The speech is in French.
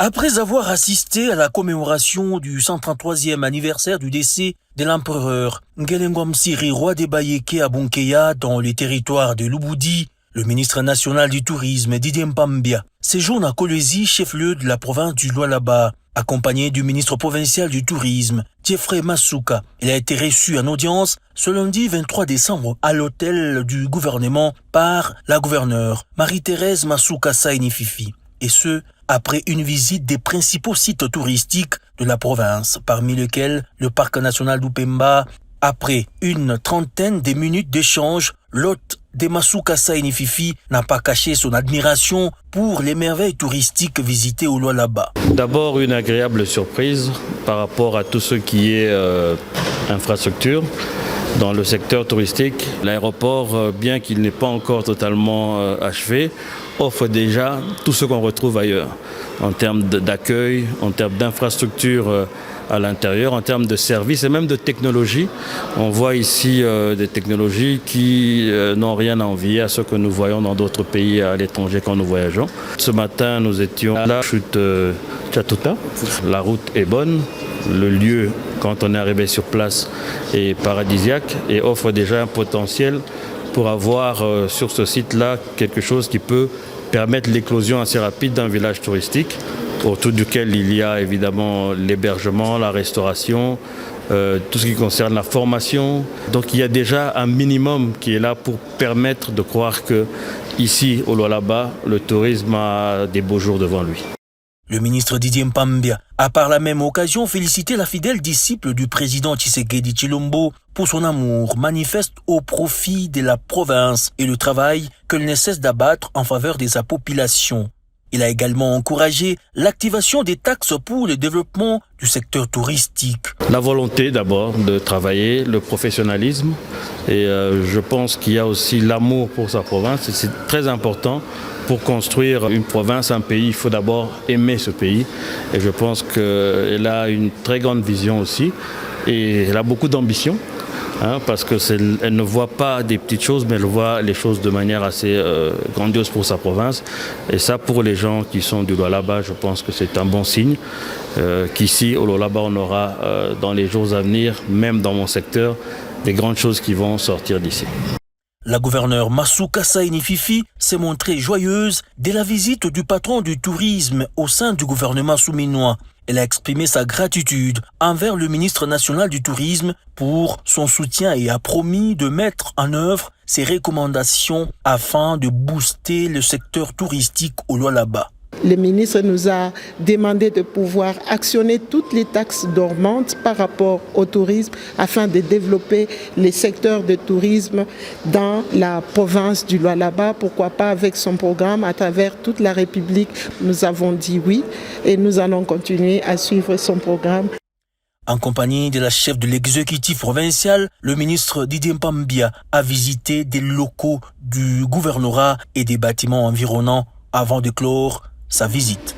Après avoir assisté à la commémoration du 133e anniversaire du décès de l'empereur Ngelengom Siri, roi des Bayeke à Bunkeya, dans les territoires de Lubudi, le ministre national du tourisme Didier Mpambia séjourne à Kolwezi, chef-lieu de la province du Lualaba, accompagné du ministre provincial du tourisme, Jeffrey Masuka. Il a été reçu en audience ce lundi 23 décembre à l'hôtel du gouvernement par la gouverneure Marie-Thérèse Masuka Saini-Fifi. Et ce, après une visite des principaux sites touristiques de la province, parmi lesquels le parc national d'Upemba. Après une trentaine de minutes d'échange, l'hôte de Masuka Saini-Fifi n'a pas caché son admiration pour les merveilles touristiques visitées au Lualaba. D'abord, une agréable surprise par rapport à tout ce qui est infrastructure. Dans le secteur touristique, l'aéroport, bien qu'il n'est pas encore totalement achevé, offre déjà tout ce qu'on retrouve ailleurs, en termes d'accueil, en termes d'infrastructures à l'intérieur, en termes de services et même de technologies. On voit ici des technologies qui n'ont rien à envier à ce que nous voyons dans d'autres pays à l'étranger quand nous voyageons. Ce matin, nous étions à la chute Chatuta. La route est bonne. Le lieu, quand on est arrivé sur place, est paradisiaque et offre déjà un potentiel pour avoir sur ce site-là quelque chose qui peut permettre l'éclosion assez rapide d'un village touristique, autour duquel il y a évidemment l'hébergement, la restauration, tout ce qui concerne la formation. Donc il y a déjà un minimum qui est là pour permettre de croire que ici, au Lualaba, le tourisme a des beaux jours devant lui. Le ministre Didier Mpambia a par la même occasion félicité la fidèle disciple du président Tshisekedi Tshilombo pour son amour manifeste au profit de la province et le travail qu'elle ne cesse d'abattre en faveur de sa population. Il a également encouragé l'activation des taxes pour le développement du secteur touristique. La volonté d'abord de travailler, le professionnalisme et je pense qu'il y a aussi l'amour pour sa province et c'est très important. Pour construire une province, un pays, il faut d'abord aimer ce pays. Et je pense qu'elle a une très grande vision aussi. Et elle a beaucoup d'ambition, parce qu'elle ne voit pas des petites choses, mais elle voit les choses de manière assez grandiose pour sa province. Et ça, pour les gens qui sont du Lualaba, je pense que c'est un bon signe. Qu'ici, au Lualaba, on aura dans les jours à venir, même dans mon secteur, des grandes choses qui vont sortir d'ici. La gouverneure Masuka Saini-Fifi s'est montrée joyeuse dès la visite du patron du tourisme au sein du gouvernement souminois. Elle a exprimé sa gratitude envers le ministre national du tourisme pour son soutien et a promis de mettre en œuvre ses recommandations afin de booster le secteur touristique au Lualaba. Le ministre nous a demandé de pouvoir actionner toutes les taxes dormantes par rapport au tourisme afin de développer les secteurs de tourisme dans la province du Lualaba. Pourquoi pas avec son programme à travers toute la République. Nous avons dit oui et nous allons continuer à suivre son programme. En compagnie de la chef de l'exécutif provincial, le ministre Didier Mpambia a visité des locaux du gouvernorat et des bâtiments environnants avant de clore sa visite.